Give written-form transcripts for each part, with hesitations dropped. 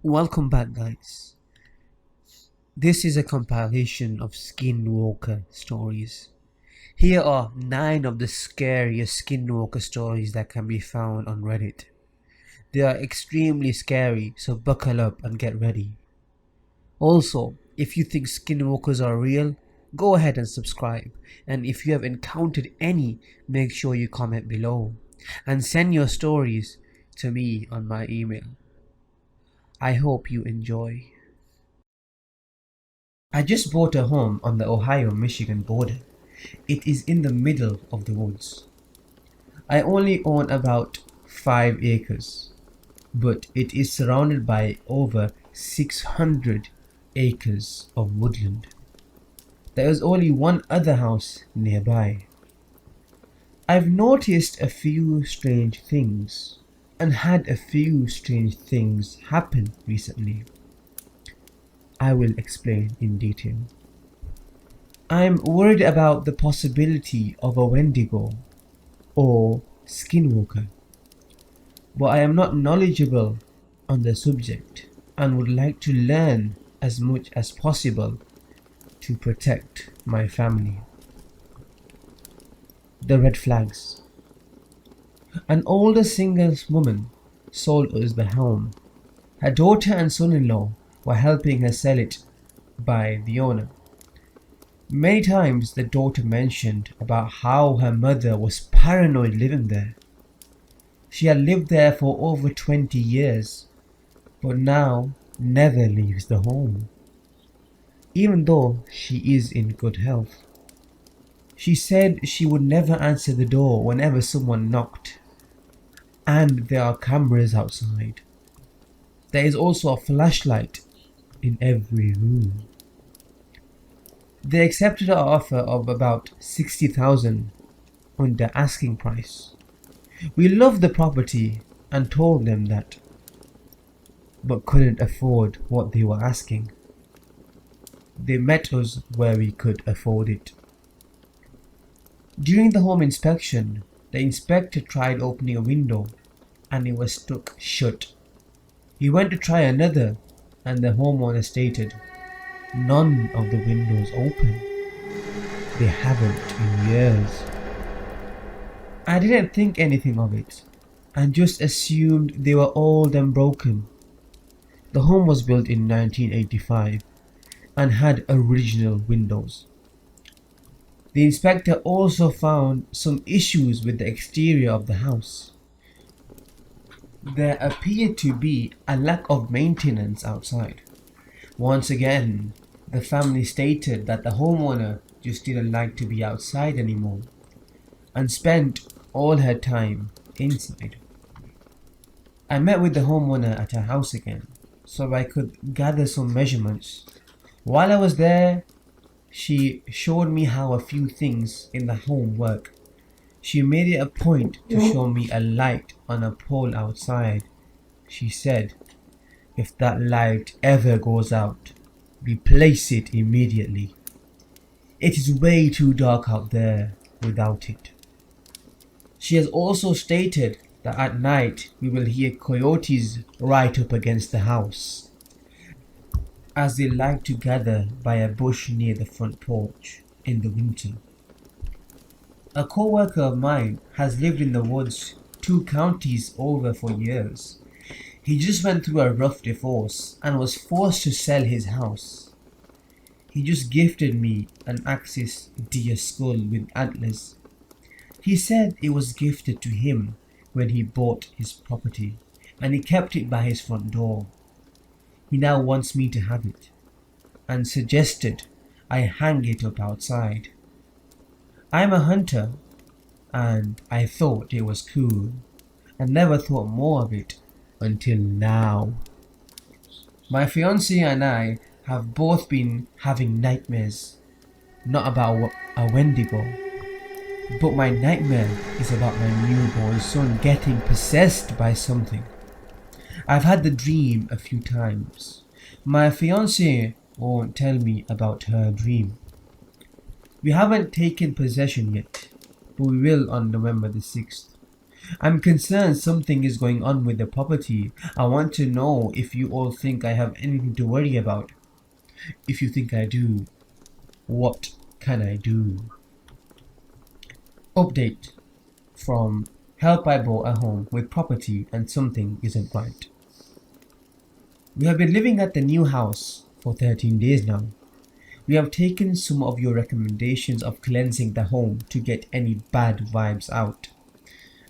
Welcome back, guys. This is a compilation of Skinwalker stories. Here are 9 of the scariest Skinwalker stories that can be found on Reddit. They are extremely scary, so buckle up and get ready. Also, if you think Skinwalkers are real, go ahead and subscribe. And if you have encountered any, make sure you comment below. And send your stories to me on my email. I hope you enjoy. I just bought a home on the Ohio-Michigan border. It is in the middle of the woods. I only own about 5 acres, but it is surrounded by over 600 acres of woodland. There is only one other house nearby. I've noticed a few strange things and had a few strange things happen recently. I will explain in detail. I'm worried about the possibility of a Wendigo or Skinwalker, but I am not knowledgeable on the subject and would like to learn as much as possible to protect my family. The red flags. An older single woman sold us the home. Her daughter and son-in-law were helping her sell it by the owner. Many times the daughter mentioned about how her mother was paranoid living there. She had lived there for over 20 years, but now never leaves the home, even though she is in good health. She said she would never answer the door whenever someone knocked, and there are cameras outside. There is also a flashlight in every room. They accepted our offer of about $60,000 under asking price. We loved the property and told them that, but couldn't afford what they were asking. They met us where we could afford it. During the home inspection, the inspector tried opening a window and it was stuck shut. He went to try another and the homeowner stated, "None of the windows open. They haven't in years." I didn't think anything of it and just assumed they were old and broken. The home was built in 1985 and had original windows. The inspector also found some issues with the exterior of the house. There appeared to be a lack of maintenance outside. Once again, the family stated that the homeowner just didn't like to be outside anymore and spent all her time inside. I met with the homeowner at her house again so I could gather some measurements. While I was there, she showed me how a few things in the home work. She made it a point to show me a light on a pole outside. She said, "If that light ever goes out, replace it immediately. It is way too dark out there without it." She has also stated that at night we will hear coyotes right up against the house, as they like to gather by a bush near the front porch in the winter. A co-worker of mine has lived in the woods 2 counties over for years. He just went through a rough divorce and was forced to sell his house. He just gifted me an axis deer skull with antlers. He said it was gifted to him when he bought his property and he kept it by his front door. He now wants me to have it and suggested I hang it up outside. I'm a hunter and I thought it was cool and never thought more of it until now. My fiancée and I have both been having nightmares, not about a Wendigo, but my nightmare is about my newborn son getting possessed by something. I've had the dream a few times. My fiancée won't tell me about her dream. We haven't taken possession yet, but we will on November the 6th. I'm concerned something is going on with the property. I want to know if you all think I have anything to worry about. If you think I do, what can I do? Update from Help, I bought a home with property and something isn't right. We have been living at the new house for 13 days now. We have taken some of your recommendations of cleansing the home to get any bad vibes out.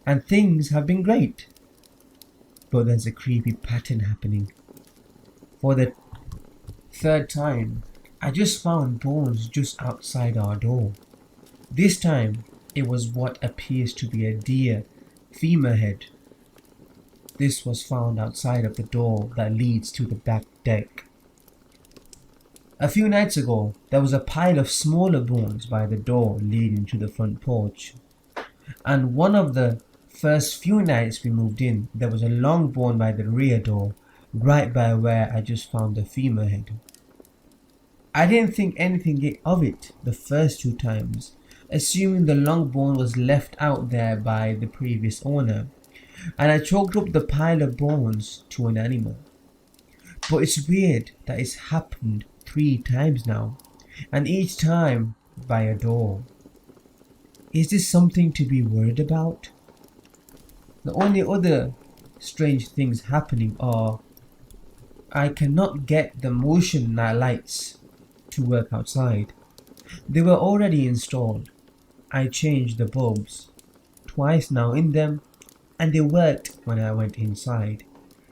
And things have been great. But there's a creepy pattern happening. For the third time, I just found bones just outside our door. This time, it was what appears to be a deer femur head. This was found outside of the door that leads to the back deck. A few nights ago, there was a pile of smaller bones by the door leading to the front porch. And one of the first few nights we moved in, there was a long bone by the rear door, right by where I just found the femur head. I didn't think anything of it the first two times, assuming the long bone was left out there by the previous owner, and I chalked up the pile of bones to an animal. But it's weird that it's happened 3 times now, and each time by a door. Is this something to be worried about? The only other strange things happening are I cannot get the motion lights to work outside. They were already installed. I changed the bulbs twice now in them, and they worked when I went inside.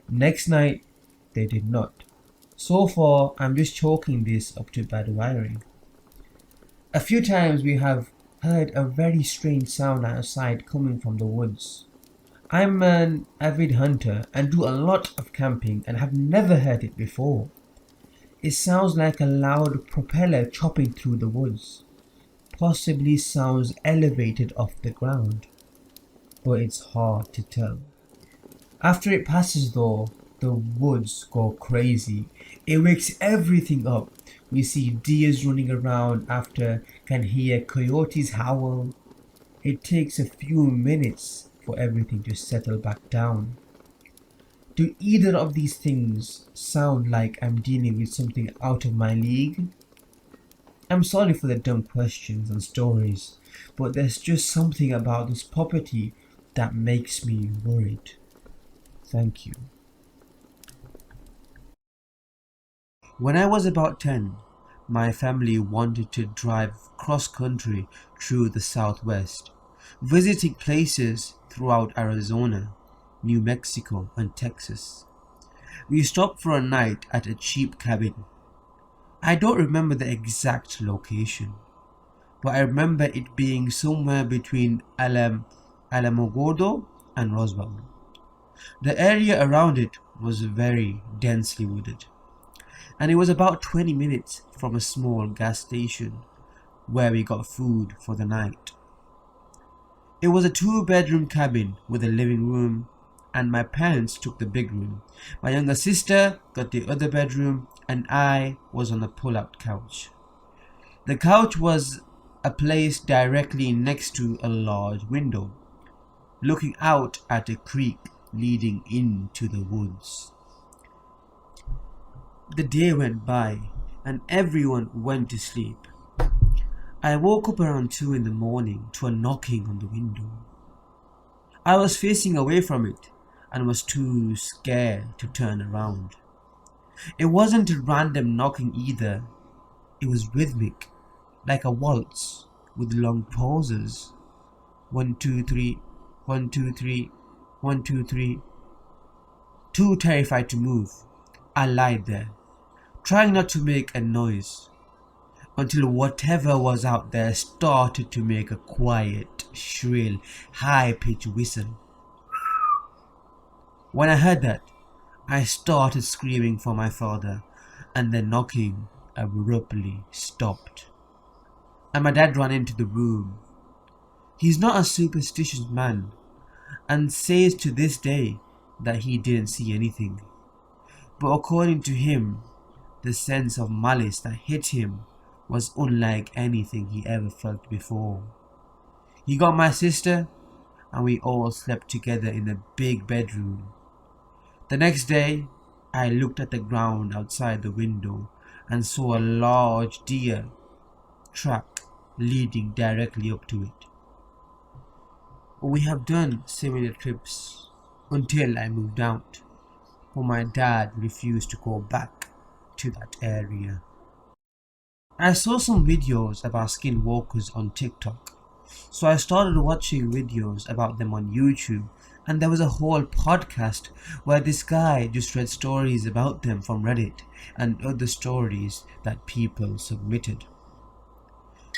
Next night, they did not. So far, I'm just chalking this up to bad wiring. A few times we have heard a very strange sound outside coming from the woods. I'm an avid hunter and do a lot of camping and have never heard it before. It sounds like a loud propeller chopping through the woods. Possibly sounds elevated off the ground, but it's hard to tell. After it passes though, the woods go crazy. It wakes everything up. We see deers running around after, can hear coyotes howl. It takes a few minutes for everything to settle back down. Do either of these things sound like I'm dealing with something out of my league? I'm sorry for the dumb questions and stories, but there's just something about this property that makes me worried. Thank you. When I was about 10, my family wanted to drive cross-country through the Southwest, visiting places throughout Arizona, New Mexico, and Texas. We stopped for a night at a cheap cabin. I don't remember the exact location, but I remember it being somewhere between Alamogordo and Roswell. The area around it was very densely wooded, and it was about 20 minutes from a small gas station where we got food for the night. It was a 2-bedroom cabin with a living room, and my parents took the big room. My younger sister got the other bedroom, and I was on a pull-out couch. The couch was placed directly next to a large window, looking out at a creek leading into the woods. The day went by, and everyone went to sleep. I woke up around 2 in the morning to a knocking on the window. I was facing away from it and was too scared to turn around. It wasn't a random knocking either. It was rhythmic, like a waltz with long pauses. 1, 2, 3, 1, 2, 3, 1, 2, 3. Too terrified to move, I lied there, trying not to make a noise, until whatever was out there started to make a quiet, shrill, high-pitched whistle. When I heard that, I started screaming for my father, and the knocking abruptly stopped, and my dad ran into the room. He's not a superstitious man, and says to this day that he didn't see anything. But according to him, the sense of malice that hit him was unlike anything he ever felt before. He got my sister, and we all slept together in a big bedroom. The next day, I looked at the ground outside the window and saw a large deer track leading directly up to it. We have done similar trips until I moved out, but my dad refused to go back to that area. I saw some videos about skinwalkers on TikTok, so I started watching videos about them on YouTube, and there was a whole podcast where this guy just read stories about them from Reddit and other stories that people submitted.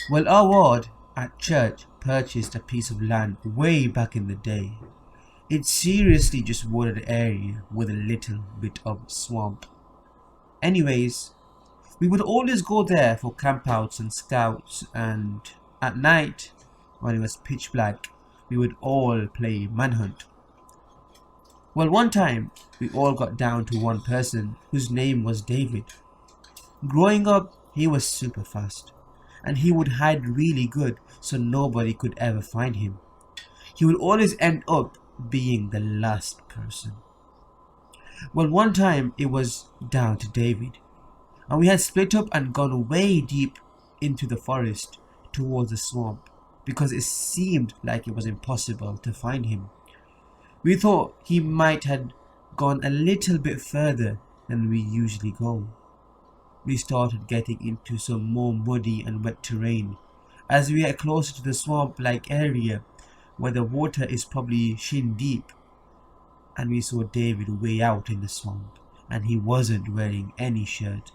Well, our ward at church purchased a piece of land way back in the day. It's seriously just wooded area with a little bit of swamp. Anyways, we would always go there for campouts and scouts, and at night, when it was pitch black, we would all play manhunt. Well, one time, we all got down to one person whose name was David. Growing up, he was super fast, and he would hide really good so nobody could ever find him. He would always end up being the last person. Well, one time it was down to David, and we had split up and gone way deep into the forest towards the swamp because it seemed like it was impossible to find him. We thought he might have gone a little bit further than we usually go. We started getting into some more muddy and wet terrain as we get closer to the swamp-like area where the water is probably shin deep, and we saw David way out in the swamp, and he wasn't wearing any shirt,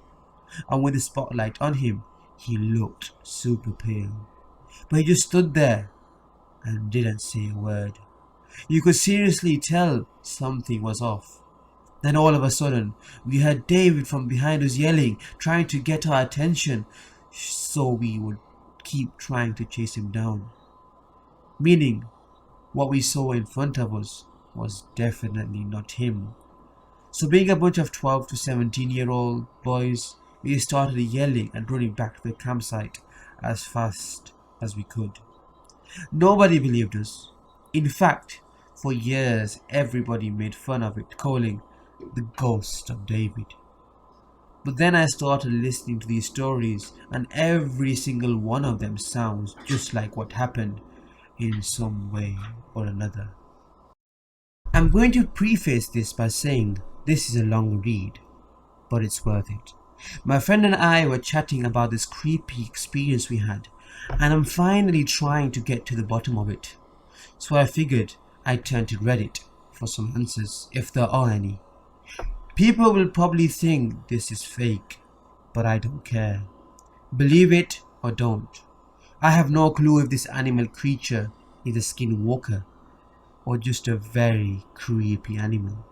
and with the spotlight on him he looked super pale, but he just stood there and didn't say a word. You could seriously tell something was off. Then all of a sudden we heard David from behind us yelling, trying to get our attention, so we would keep trying to chase him down. Meaning, what we saw in front of us was definitely not him. So being a bunch of 12 to 17-year-old boys, we started yelling and running back to the campsite as fast as we could. Nobody believed us. In fact, for years everybody made fun of it, calling the ghost of David. But then I started listening to these stories, and every single one of them sounds just like what happened in some way or another. I'm going to preface this by saying this is a long read, but it's worth it. My friend and I were chatting about this creepy experience we had, and I'm finally trying to get to the bottom of it. So I figured I'd turn to Reddit for some answers, if there are any. People will probably think this is fake, but I don't care. Believe it or don't. I have no clue if this animal creature is a skinwalker or just a very creepy animal.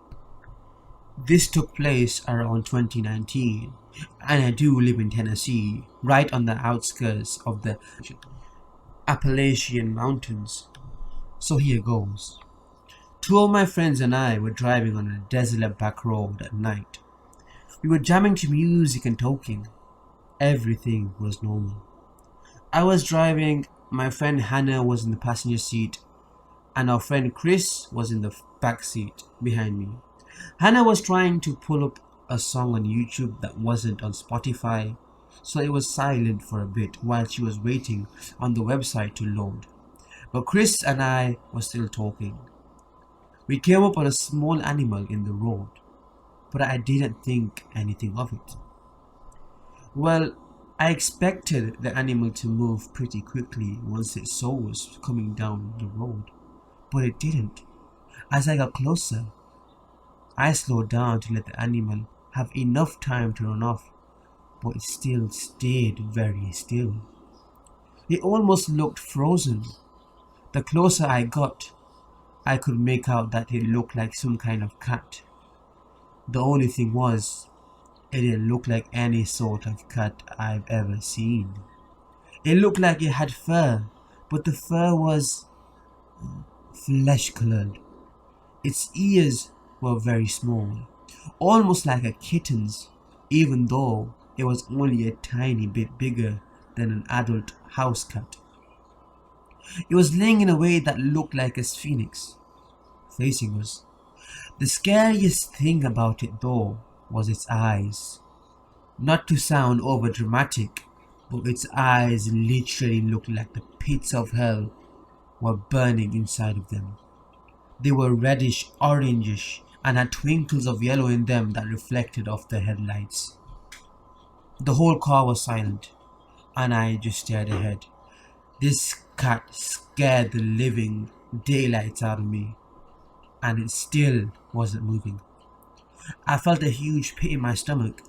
This took place around 2019, and I do live in Tennessee, right on the outskirts of the Appalachian Mountains. So here goes. Two of my friends and I were driving on a desolate back road at night. We were jamming to music and talking. Everything was normal. I was driving, my friend Hannah was in the passenger seat, and our friend Chris was in the back seat behind me. Hannah was trying to pull up a song on YouTube that wasn't on Spotify, so it was silent for a bit while she was waiting on the website to load. But Chris and I were still talking. We came up on a small animal in the road, but I didn't think anything of it. Well, I expected the animal to move pretty quickly once it saw us coming down the road, but it didn't. As I got closer, I slowed down to let the animal have enough time to run off, but it still stayed very still. It almost looked frozen. The closer I got, I could make out that it looked like some kind of cat. The only thing was, it didn't look like any sort of cat I've ever seen. It looked like it had fur, but the fur was flesh colored. Its ears were very small, almost like a kitten's, even though it was only a tiny bit bigger than an adult house cat. It was laying in a way that looked like a phoenix, facing us. The scariest thing about it, though, was its eyes. Not to sound over dramatic, but its eyes literally looked like the pits of hell were burning inside of them. They were reddish orangish and had twinkles of yellow in them that reflected off the headlights. The whole car was silent, and I just stared ahead. This cat scared the living daylights out of me, and it still wasn't moving. I felt a huge pit in my stomach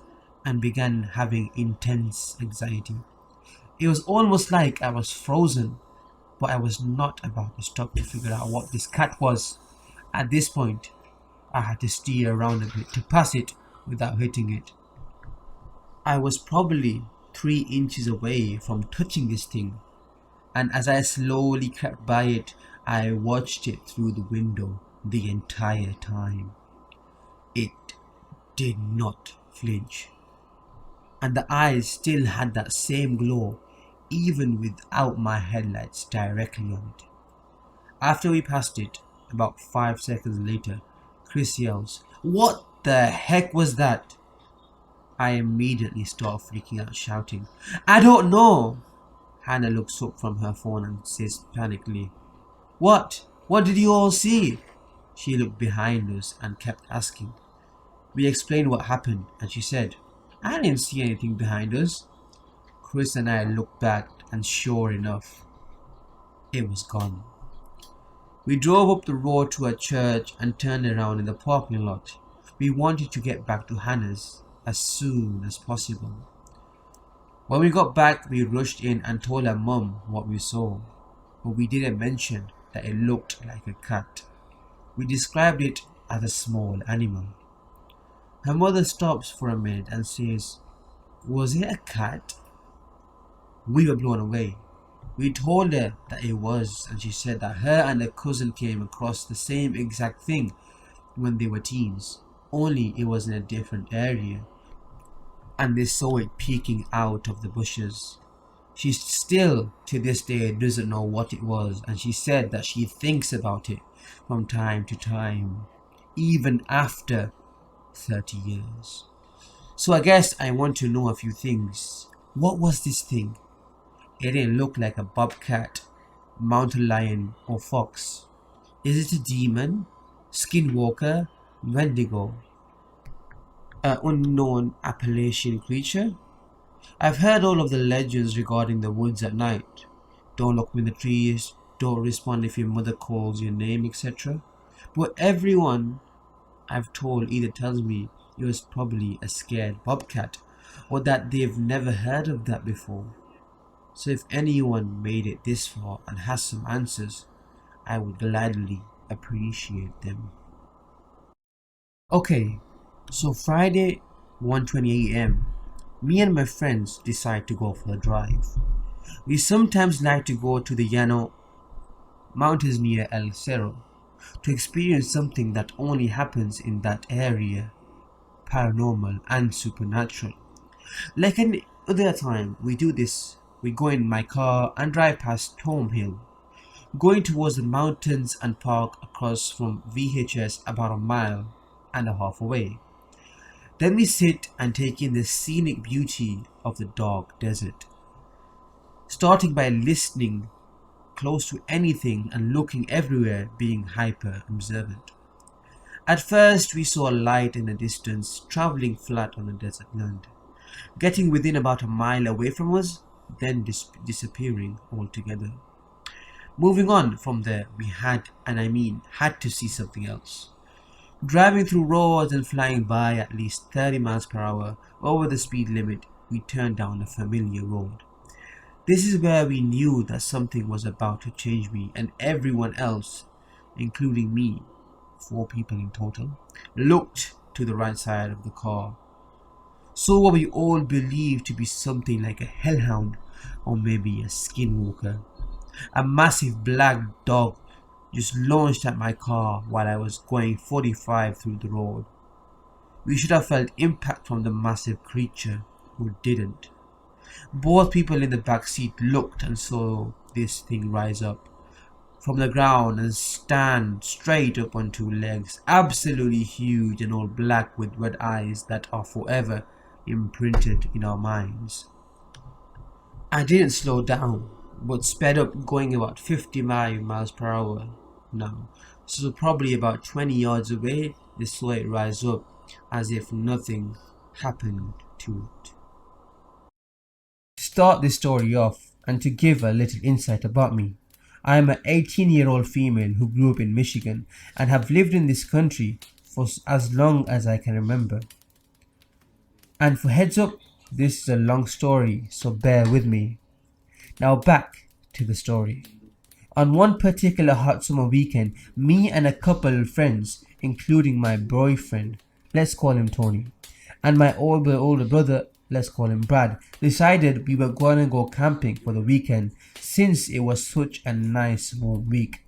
and began having intense anxiety. It was almost like I was frozen, but I was not about to stop to figure out what this cat was. At this point, I had to steer around a bit to pass it without hitting it. I was probably 3 inches away from touching this thing, and as I slowly crept by it, I watched it through the window the entire time. It did not flinch, and the eyes still had that same glow even without my headlights directly on it. After we passed it, about 5 seconds later, Chris yells, "What the heck was that?" I immediately start freaking out, shouting, "I don't know!" Hannah looks up from her phone and says panically, "What? What did you all see?" She looked behind us and kept asking. We explained what happened, and she said, "I didn't see anything behind us." Chris and I looked back, and sure enough, it was gone. We drove up the road to a church and turned around in the parking lot. We wanted to get back to Hannah's as soon as possible. When we got back, we rushed in and told her mum what we saw, but we didn't mention that it looked like a cat. We described it as a small animal. Her mother stops for a minute and says, "Was it a cat?" We were blown away. We told her that it was, and she said that her and her cousin came across the same exact thing when they were teens, only it was in a different area, and they saw it peeking out of the bushes. She still, to this day, doesn't know what it was, and she said that she thinks about it from time to time, even after 30 years. So I guess I want to know a few things. What was this thing? It didn't look like a bobcat, mountain lion, or fox. Is it a demon, skinwalker, wendigo, an unknown Appalachian creature? I've heard all of the legends regarding the woods at night. Don't look in the trees, don't respond if your mother calls your name, etc. But everyone I've told either tells me it was probably a scared bobcat, or that they've never heard of that before. So if anyone made it this far and has some answers, I would gladly appreciate them. Okay, so Friday 1:20 a.m. Me and my friends decide to go for a drive. We sometimes like to go to the Llano mountains near El Cerro to experience something that only happens in that area, paranormal and supernatural. Like any other time we do this, we go in my car and drive past Tom Hill, going towards the mountains and park across from VHS about 1.5 miles away. Then we sit and take in the scenic beauty of the dark desert, starting by listening close to anything and looking everywhere, being hyper observant. At first we saw a light in the distance traveling flat on the desert land, getting within about 1 mile away from us, then disappearing altogether. Moving on from there, we had, and I mean had, to see something else. Driving through roads and flying by at least 30 miles per hour over the speed limit, we turned down a familiar road. This is where we knew that something was about to change me and everyone else, including me, 4 people in total, looked to the right side of the car. Saw what we all believed to be something like a hellhound or maybe a skinwalker. A massive black dog just launched at my car while I was going 45 through the road. We should have felt impact from the massive creature, but didn't. Both people in the back seat looked and saw this thing rise up, from the ground and stand straight up on two legs, absolutely huge and all black with red eyes that are forever imprinted in our minds. I didn't slow down, but sped up, going about 55 miles per hour now. So probably about 20 yards away, they saw it rise up as if nothing happened to it. To start this story off and to give a little insight about me, I am an 18-year-old female who grew up in Michigan and have lived in this country for as long as I can remember. And for heads up, this is a long story, so bear with me. Now back to the story. On one particular hot summer weekend, me and a couple of friends, including my boyfriend, let's call him Tony, and my older brother, let's call him Brad, decided we were going to go camping for the weekend since it was such a nice warm week.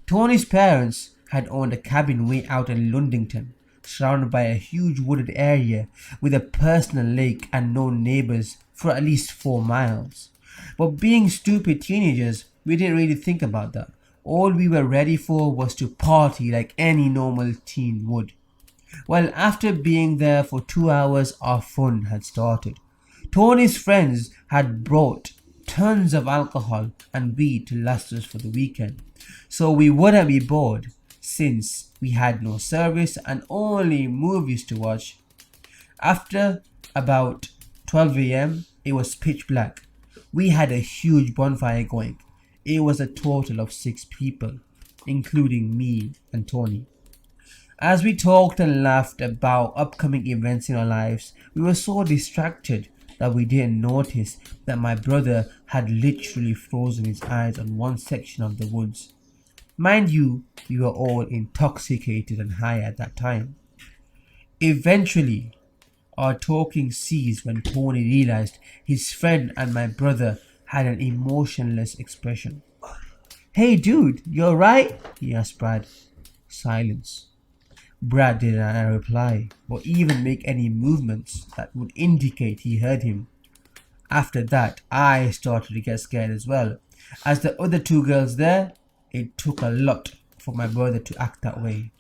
Tony's parents had owned a cabin way out in Ludington, surrounded by a huge wooded area with a personal lake and no neighbors for at least 4 miles. But being stupid teenagers, we didn't really think about that. All we were ready for was to party like any normal teen would. Well, after being there for 2 hours, our fun had started. Tony's friends had brought tons of alcohol and weed to last us for the weekend, so we wouldn't be bored since we had no service and only movies to watch. After about 12 a.m., it was pitch black. We had a huge bonfire going. It was a total of 6 people, including me and Tony. As we talked and laughed about upcoming events in our lives, we were so distracted that we didn't notice that my brother had literally frozen his eyes on one section of the woods. Mind you, we were all intoxicated and high at that time. Eventually, our talking ceased when Tony realized his friend and my brother had an emotionless expression. "Hey dude, you alright?" he asked Brad. Silence. Brad didn't reply or even make any movements that would indicate he heard him. After that, I started to get scared as well. As the other 2 girls there, it took a lot for my brother to act that way.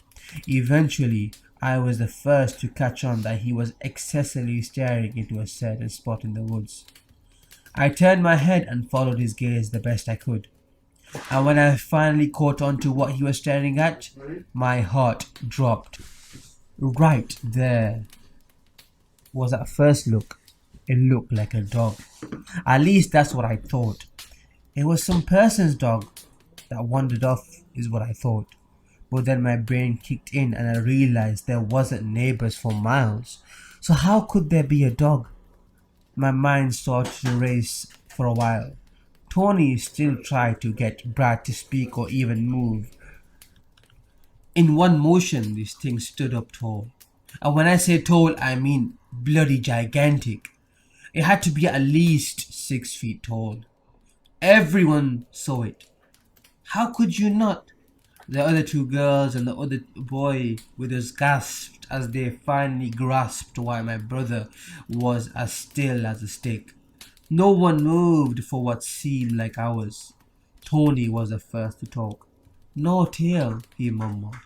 Eventually, I was the first to catch on that he was excessively staring into a certain spot in the woods. I turned my head and followed his gaze the best I could. And when I finally caught on to what he was staring at, my heart dropped. Right there was at first look, it looked like a dog. At least that's what I thought. It was some person's dog that wandered off is what I thought. But then my brain kicked in and I realized there wasn't neighbors for miles. So how could there be a dog? My mind started to race for a while. Tony still tried to get Brad to speak or even move. In one motion, this thing stood up tall. And when I say tall, I mean bloody gigantic. It had to be at least 6 feet tall. Everyone saw it. How could you not? The other 2 girls and the other boy with us gasped as they finally grasped why my brother was as still as a stick. No one moved for what seemed like hours. Tony was the first to talk. "No tail," he mumbled.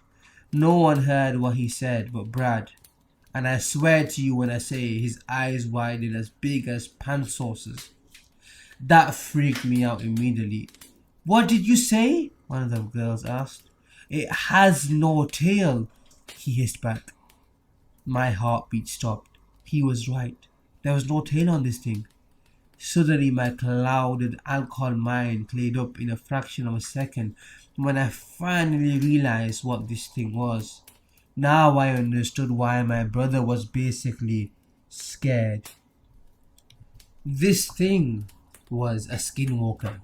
No one heard what he said but Brad. And I swear to you when I say his eyes widened as big as pan saucers. That freaked me out immediately. "What did you say?" one of the girls asked. "It has no tail," he hissed back. My heartbeat stopped. He was right. There was no tail on this thing. Suddenly my clouded alcohol mind cleared up in a fraction of a second when I finally realized what this thing was. Now I understood why my brother was basically scared. This thing was a skinwalker.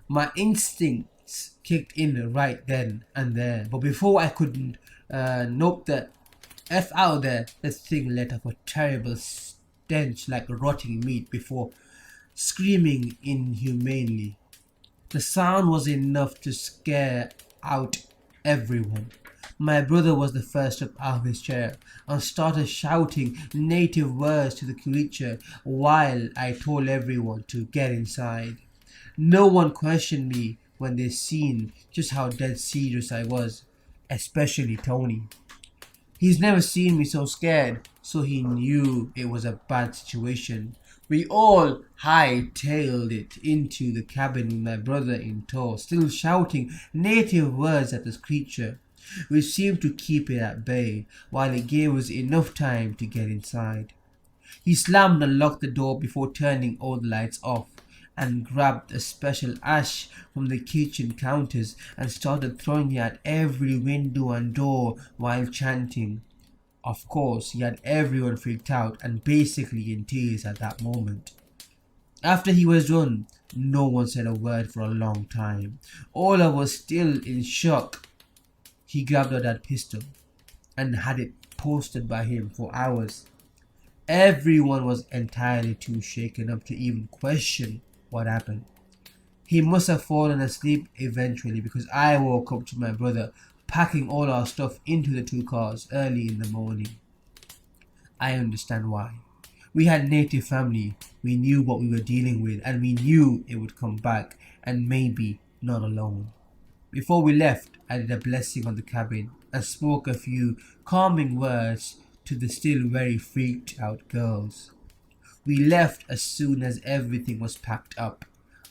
My instincts kicked in right then and there, but before I could knock the F out of there, the thing let up a terrible stench like rotting meat before screaming inhumanely. The sound was enough to scare out everyone. My brother was the first up out of his chair and started shouting native words to the creature while I told everyone to get inside. No one questioned me when they seen just how dead serious I was, especially Tony. He's never seen me so scared, so he knew it was a bad situation. We all hightailed it into the cabin with my brother in tow, still shouting native words at this creature, which seemed to keep it at bay while it gave us enough time to get inside. He slammed and locked the door before turning all the lights off, and grabbed a special ash from the kitchen counters and started throwing it at every window and door while chanting. Of course, he had everyone freaked out and basically in tears at that moment. After he was done, no one said a word for a long time. All of us still in shock. He grabbed out that pistol and had it posted by him for hours. Everyone was entirely too shaken up to even question what happened. He must have fallen asleep eventually because I woke up to my brother packing all our stuff into the two cars early in the morning. I understand why. We had native family, we knew what we were dealing with, and we knew it would come back, and maybe not alone. Before we left, I did a blessing on the cabin and spoke a few calming words to the still very freaked out girls. We left as soon as everything was packed up.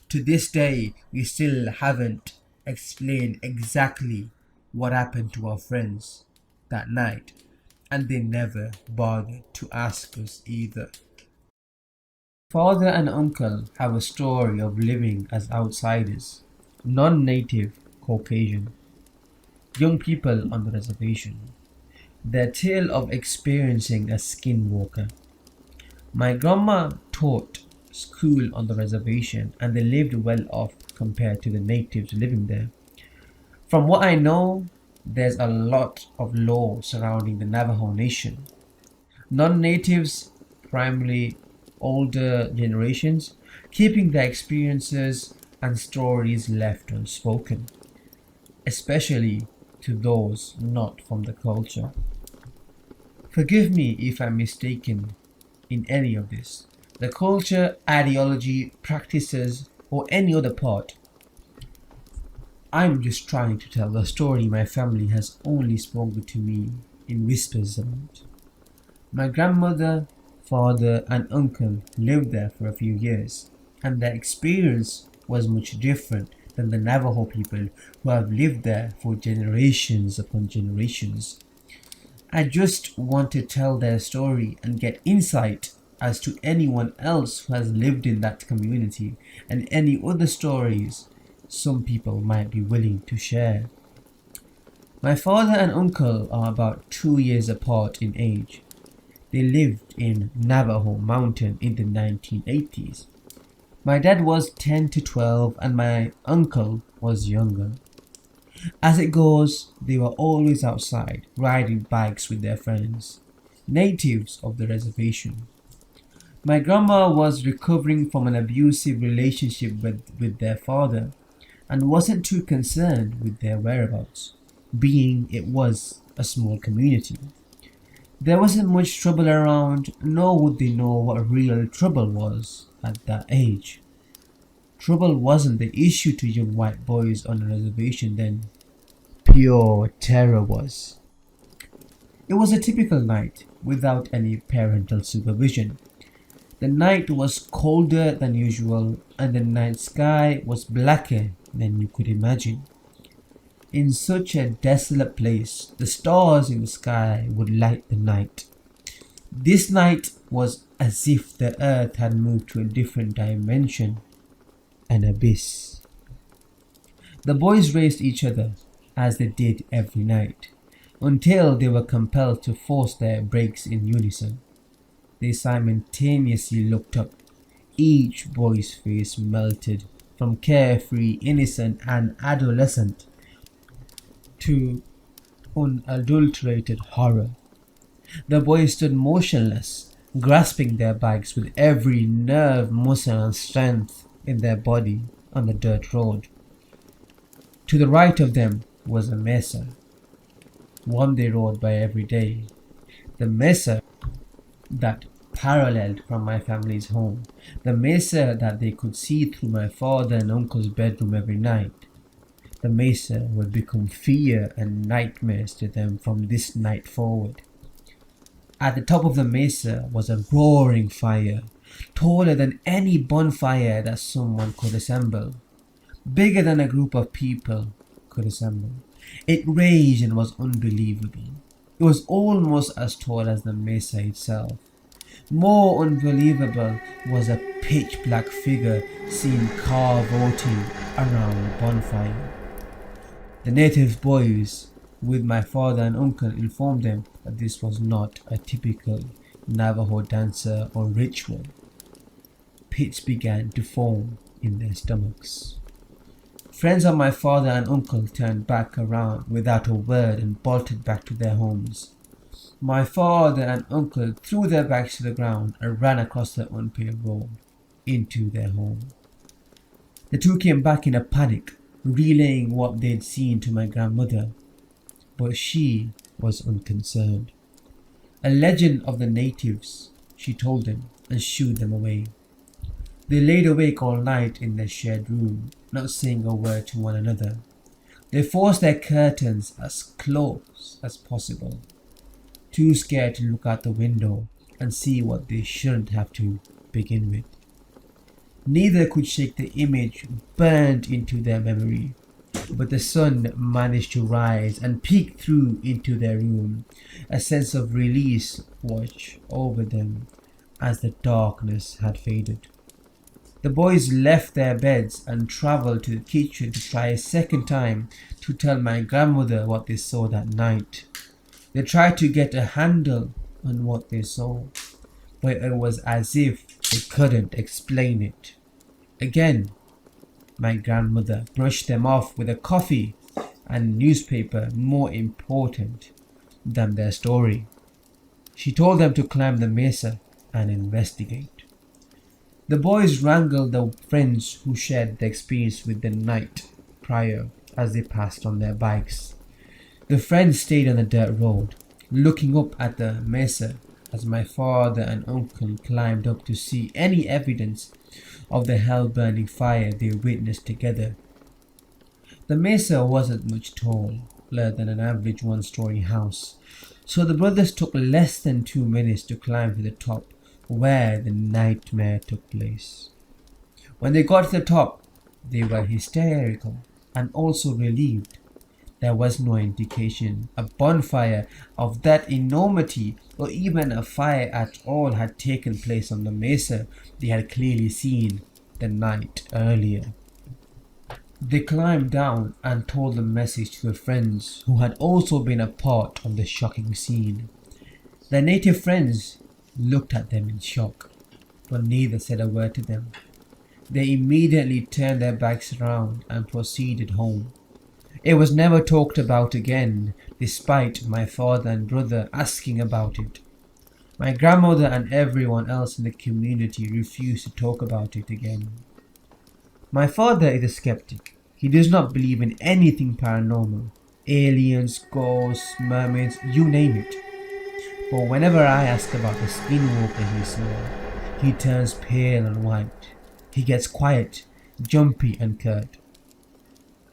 To this day, we still haven't explained exactly what happened to our friends that night, and they never bothered to ask us either. Father and uncle have a story of living as outsiders, non-native Caucasian, young people on the reservation. Their tale of experiencing a skinwalker. My grandma taught school on the reservation and they lived well off compared to the natives living there. From what I know, there's a lot of law surrounding the Navajo nation. Non-natives, primarily older generations, keeping their experiences and stories left unspoken, especially to those not from the culture. Forgive me if I'm mistaken in any of this. The culture, ideology, practices, or any other part. I'm just trying to tell the story my family has only spoken to me in whispers about. My grandmother, father, and uncle lived there for a few years, and their experience was much different than the Navajo people who have lived there for generations upon generations. I just want to tell their story and get insight as to anyone else who has lived in that community and any other stories some people might be willing to share. My father and uncle are about 2 years apart in age. They lived in Navajo Mountain in the 1980s. My dad was 10 to 12 and my uncle was younger. As it goes, they were always outside, riding bikes with their friends, natives of the reservation. My grandma was recovering from an abusive relationship with their father and wasn't too concerned with their whereabouts, being it was a small community. There wasn't much trouble around, nor would they know what real trouble was at that age. Trouble wasn't the issue to young white boys on a reservation then. Pure terror was. It was a typical night without any parental supervision. The night was colder than usual and the night sky was blacker than you could imagine. In such a desolate place, the stars in the sky would light the night. This night was as if the earth had moved to a different dimension, an abyss. The boys raced each other, as they did every night, until they were compelled to force their brakes in unison. They simultaneously looked up. Each boy's face melted from carefree, innocent, and adolescent to unadulterated horror. The boys stood motionless, grasping their bikes with every nerve, muscle, and strength in their body on the dirt road. To the right of them was a mesa, one they rode by every day. The mesa that paralleled from my family's home, the mesa that they could see through my father and uncle's bedroom every night. The mesa would become fear and nightmares to them from this night forward. At the top of the mesa was a roaring fire, taller than any bonfire that someone could assemble, bigger than a group of people could assemble. It raged and was unbelievable. It was almost as tall as the mesa itself. More unbelievable was a pitch black figure seen cavorting around the bonfire. The native boys, with my father and uncle, informed them that this was not a typical Navajo dancer or ritual. Pits began to form in their stomachs. Friends of my father and uncle turned back around without a word and bolted back to their homes. My father and uncle threw their bags to the ground and ran across the unpaved road into their home. The two came back in a panic, relaying what they'd seen to my grandmother, but she was unconcerned. A legend of the natives, she told them, and shooed them away. They laid awake all night in their shared room, not saying a word to one another. They forced their curtains as close as possible, too scared to look out the window and see what they shouldn't have to begin with. Neither could shake the image burned into their memory, but the sun managed to rise and peek through into their room. A sense of release washed over them as the darkness had faded. The boys left their beds and travelled to the kitchen to try a second time to tell my grandmother what they saw that night. They tried to get a handle on what they saw, but it was as if they couldn't explain it. Again, my grandmother brushed them off with a coffee and newspaper more important than their story. She told them to climb the mesa and investigate. The boys wrangled the friends who shared the experience with the night prior as they passed on their bikes. The friends stayed on the dirt road, looking up at the mesa as my father and uncle climbed up to see any evidence of the hell-burning fire they witnessed together. The mesa wasn't much taller than an average one-story house, so the brothers took less than 2 minutes to climb to the top where the nightmare took place. When they got to the top, they were hysterical and also relieved. There was no indication a bonfire of that enormity or even a fire at all had taken place on the mesa they had clearly seen the night earlier. They climbed down and told the message to their friends who had also been a part of the shocking scene. Their native friends looked at them in shock, but neither said a word to them. They immediately turned their backs around and proceeded home. It was never talked about again, despite my father and brother asking about it. My grandmother and everyone else in the community refused to talk about it again. My father is a skeptic. He does not believe in anything paranormal, aliens, ghosts, mermaids, you name it. But whenever I ask about the skinwalker he saw, he turns pale and white. He gets quiet, jumpy and curt.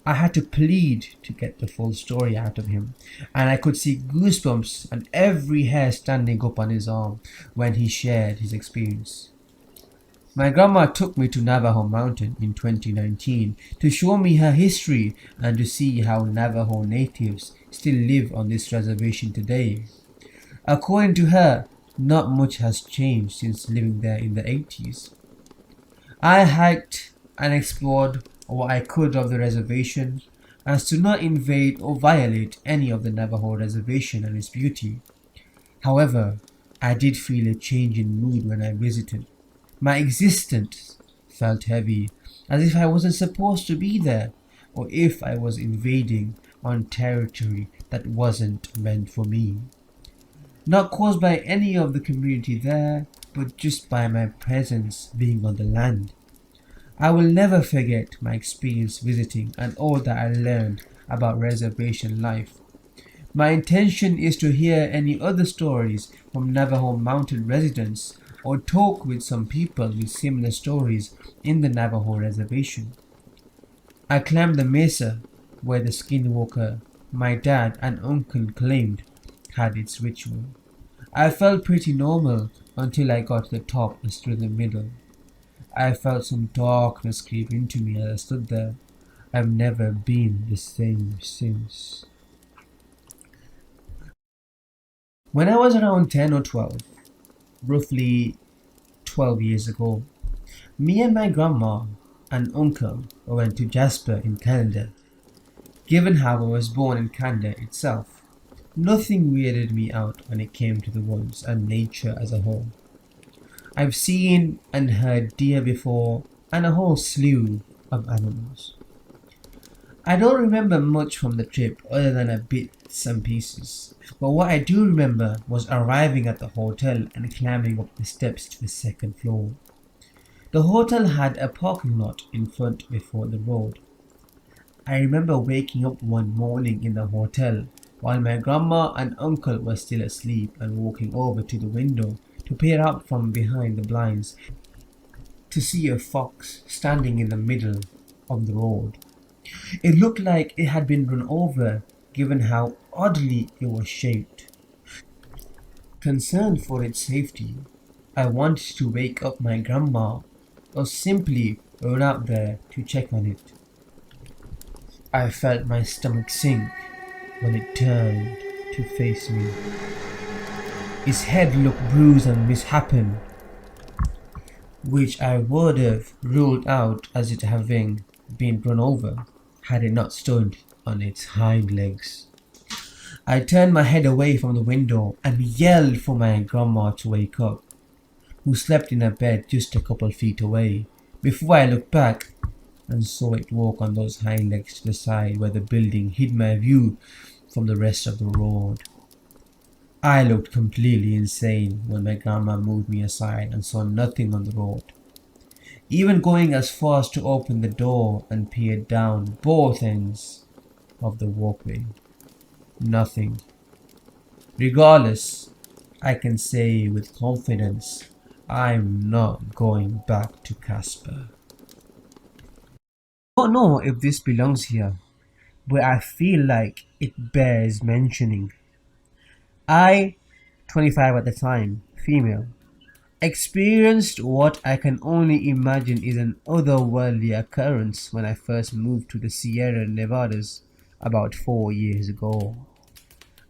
I had to plead to get the full story out of him, and I could see goosebumps and every hair standing up on his arm when he shared his experience. My grandma took me to Navajo Mountain in 2019 to show me her history and to see how Navajo natives still live on this reservation today. According to her, not much has changed since living there in the 80s. I hiked and explored what I could of the reservation, as to not invade or violate any of the Navajo reservation and its beauty. However, I did feel a change in mood when I visited. My existence felt heavy, as if I wasn't supposed to be there, or if I was invading on territory that wasn't meant for me. Not caused by any of the community there, but just by my presence being on the land. I will never forget my experience visiting and all that I learned about reservation life. My intention is to hear any other stories from Navajo Mountain residents or talk with some people with similar stories in the Navajo reservation. I climbed the mesa where the Skinwalker my dad and uncle claimed had its ritual. I felt pretty normal until I got to the top and stood in the middle. I felt some darkness creep into me as I stood there. I've never been the same since. When I was around 10 or 12, roughly 12 years ago, me and my grandma and uncle went to Jasper in Canada. Given how I was born in Canada itself, nothing weirded me out when it came to the woods and nature as a whole. I've seen and heard deer before and a whole slew of animals. I don't remember much from the trip other than a bits and pieces, but what I do remember was arriving at the hotel and climbing up the steps to the second floor. The hotel had a parking lot in front before the road. I remember waking up one morning in the hotel while my grandma and uncle were still asleep and walking over to the window to peer out from behind the blinds to see a fox standing in the middle of the road. It looked like it had been run over given how oddly it was shaped. Concerned for its safety, I wanted to wake up my grandma or simply run out there to check on it. I felt my stomach sink when it turned to face me. Its head looked bruised and misshapen, which I would have ruled out as it having been run over had it not stood on its hind legs. I turned my head away from the window and yelled for my grandma to wake up, who slept in a bed just a couple feet away, before I looked back and saw it walk on those hind legs to the side where the building hid my view from the rest of the road. I looked completely insane when my grandma moved me aside and saw nothing on the road, even going as far as to open the door and peer down both ends of the walkway. Nothing. Regardless, I can say with confidence, I'm not going back to Casper. I don't know if this belongs here, but I feel like it bears mentioning. I, 25 at the time, female, experienced what I can only imagine is an otherworldly occurrence when I first moved to the Sierra Nevadas about 4 years ago.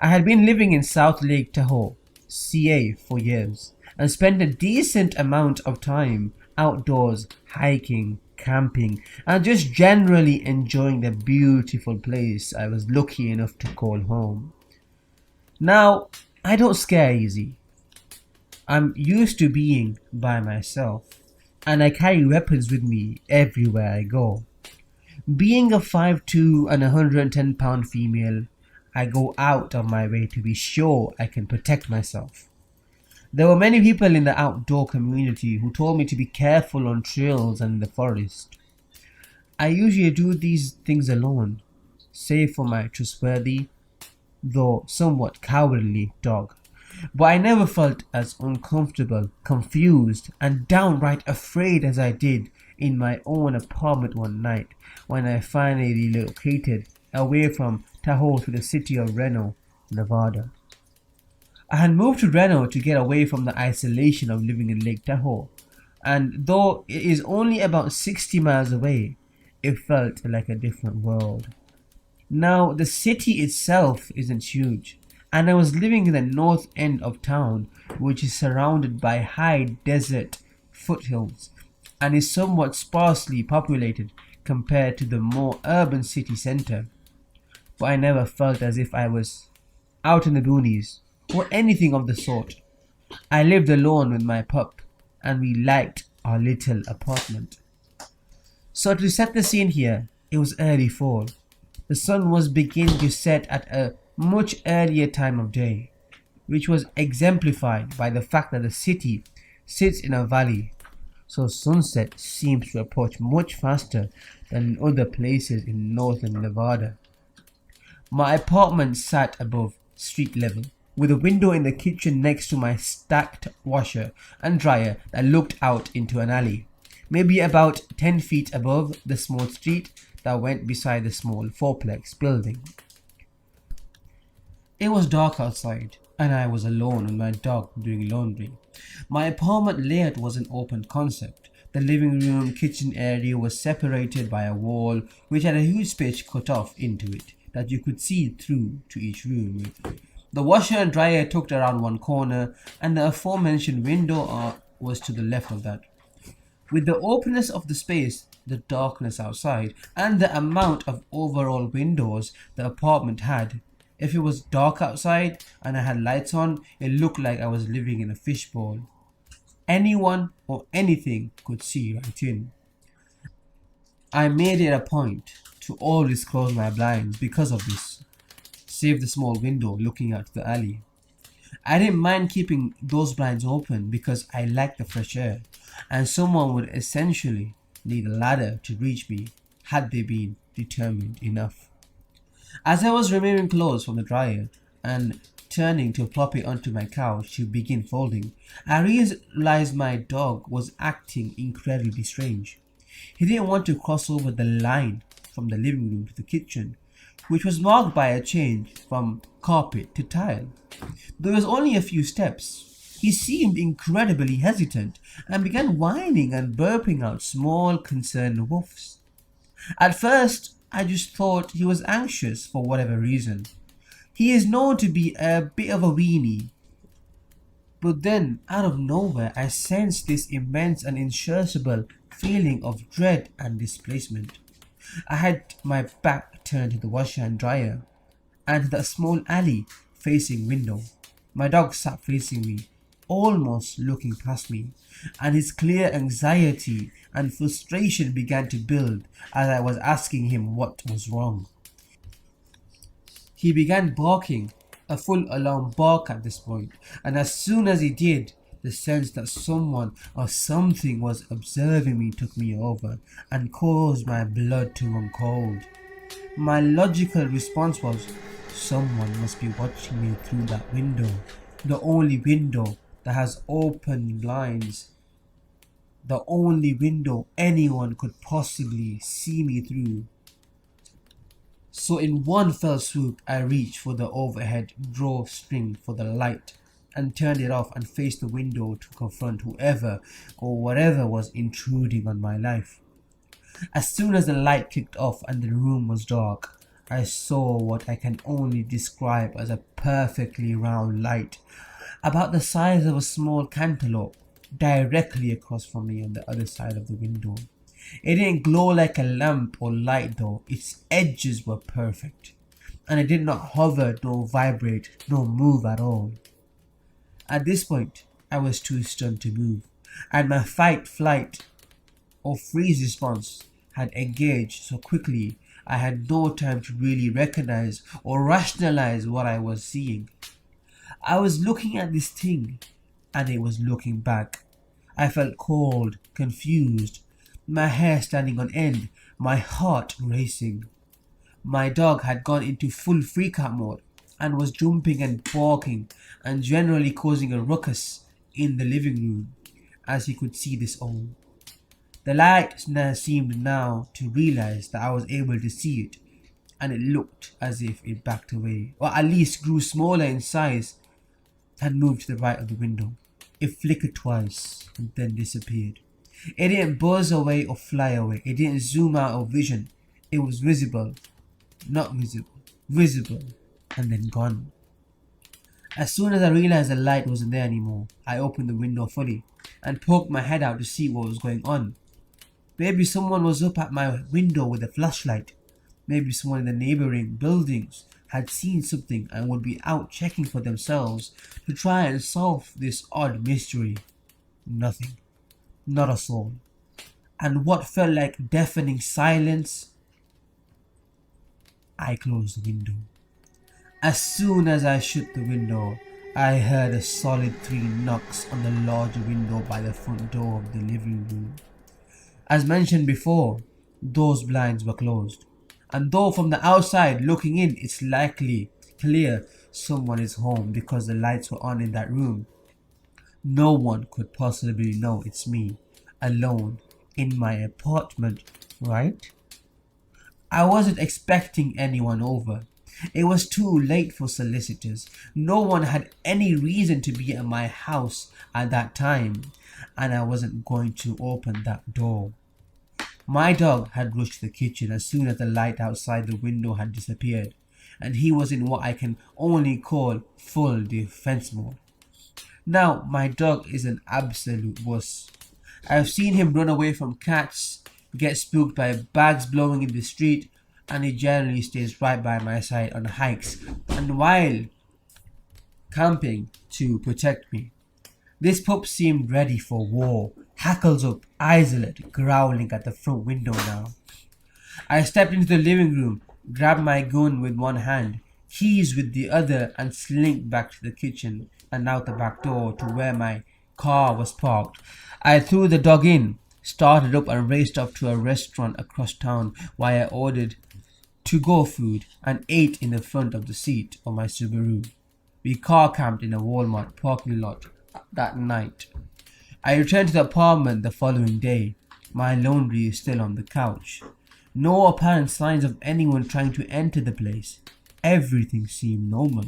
I had been living in South Lake Tahoe, CA, for years and spent a decent amount of time outdoors, hiking, camping, and just generally enjoying the beautiful place I was lucky enough to call home. Now, I don't scare easy. I'm used to being by myself, and I carry weapons with me everywhere I go. Being a 5'2" and 110-pound female, I go out of my way to be sure I can protect myself. There were many people in the outdoor community who told me to be careful on trails and in the forest. I usually do these things alone, save for my trustworthy, though somewhat cowardly dog. But I never felt as uncomfortable, confused, and downright afraid as I did in my own apartment one night when I finally relocated away from Tahoe to the city of Reno, Nevada. I had moved to Reno to get away from the isolation of living in Lake Tahoe, and though it is only about 60 miles away, it felt like a different world. Now, the city itself isn't huge, and I was living in the north end of town, which is surrounded by high desert foothills and is somewhat sparsely populated compared to the more urban city center. But I never felt as if I was out in the boonies or anything of the sort. I lived alone with my pup, and we liked our little apartment. So to set the scene here, it was early fall. The sun was beginning to set at a much earlier time of day, which was exemplified by the fact that the city sits in a valley, so sunset seems to approach much faster than in other places in northern Nevada. My apartment sat above street level, with a window in the kitchen next to my stacked washer and dryer that looked out into an alley, maybe about 10 feet above the small street that went beside the small fourplex building. It was dark outside, and I was alone with my dog doing laundry. My apartment layout was an open concept. The living room kitchen area was separated by a wall which had a huge space cut off into it that you could see through to each room with. The washer and dryer tucked around one corner, and the aforementioned window was to the left of that. With the openness of the space, the darkness outside, and the amount of overall windows the apartment had, if it was dark outside and I had lights on, it looked like I was living in a fishbowl. Anyone or anything could see right in. I made it a point to always close my blinds because of this, save the small window looking out the alley. I didn't mind keeping those blinds open because I liked the fresh air, and someone would essentially need a ladder to reach me had they been determined enough. As I was removing clothes from the dryer and turning to plop it onto my couch to begin folding, I realized my dog was acting incredibly strange. He didn't want to cross over the line from the living room to the kitchen, which was marked by a change from carpet to tile. There was only a few steps. He seemed incredibly hesitant and began whining and burping out small concerned woofs. At first, I just thought he was anxious for whatever reason. He is known to be a bit of a weenie. But then, out of nowhere, I sensed this immense and insatiable feeling of dread and displacement. I had my back turned to the washer and dryer, and to the small alley facing window. My dog sat facing me, almost looking past me, and his clear anxiety and frustration began to build as I was asking him what was wrong. He began barking, a full alarm bark at this point, and as soon as he did, the sense that someone or something was observing me took me over and caused my blood to run cold. My logical response was, someone must be watching me through that window, the only window that has open blinds, the only window anyone could possibly see me through. So in one fell swoop, I reached for the overhead drawstring for the light and turned it off and faced the window to confront whoever or whatever was intruding on my life. As soon as the light kicked off and the room was dark, I saw what I can only describe as a perfectly round light, about the size of a small cantaloupe, directly across from me on the other side of the window. It didn't glow like a lamp or light though, its edges were perfect, and it did not hover nor vibrate nor move at all. At this point, I was too stunned to move, and my fight, flight, or freeze response had engaged so quickly I had no time to really recognize or rationalize what I was seeing. I was looking at this thing, and it was looking back. I felt cold, confused, my hair standing on end, my heart racing. My dog had gone into full freak-out mode and was jumping and barking and generally causing a ruckus in the living room as he could see this all. The light seemed now to realize that I was able to see it, and it looked as if it backed away, or at least grew smaller in size and moved to the right of the window. It flickered twice and then disappeared. It didn't buzz away or fly away. It didn't zoom out of vision. It was visible, not visible, visible, and then gone. As soon as I realized the light wasn't there anymore, I opened the window fully and poked my head out to see what was going on. Maybe someone was up at my window with a flashlight. Maybe someone in the neighboring buildings had seen something and would be out checking for themselves to try and solve this odd mystery. Nothing. Not a soul. And what felt like deafening silence, I closed the window. As soon as I shut the window, I heard a solid 3 knocks on the larger window by the front door of the living room. As mentioned before, those blinds were closed, and though from the outside looking in it's likely clear someone is home because the lights were on in that room, no one could possibly know it's me, alone, in my apartment, right? I wasn't expecting anyone over. It was too late for solicitors. No one had any reason to be at my house at that time, and I wasn't going to open that door. My dog had rushed to the kitchen as soon as the light outside the window had disappeared, and he was in what I can only call full defense mode. Now, my dog is an absolute wuss. I've seen him run away from cats, get spooked by bags blowing in the street, and he generally stays right by my side on hikes and while camping to protect me. This pup seemed ready for war, hackles up, eyes alert, growling at the front window now. I stepped into the living room, grabbed my gun with one hand, keys with the other, and slinked back to the kitchen and out the back door to where my car was parked. I threw the dog in, started up, and raced up to a restaurant across town where I ordered to-go food and ate in the front of the seat of my Subaru. We car camped in a Walmart parking lot that night. I returned to the apartment the following day. My laundry is still on the couch. No apparent signs of anyone trying to enter the place. Everything seemed normal.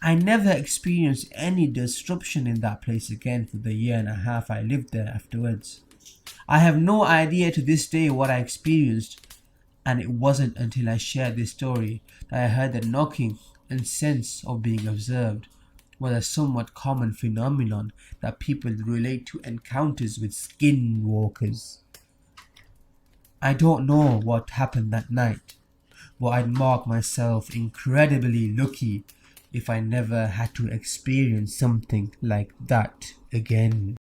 I never experienced any disruption in that place again for the year and a half I lived there afterwards. I have no idea to this day what I experienced, and it wasn't until I shared this story that I heard the knocking and sense of being observed was a somewhat common phenomenon that people relate to encounters with skinwalkers. I don't know what happened that night, but I'd mark myself incredibly lucky if I never had to experience something like that again.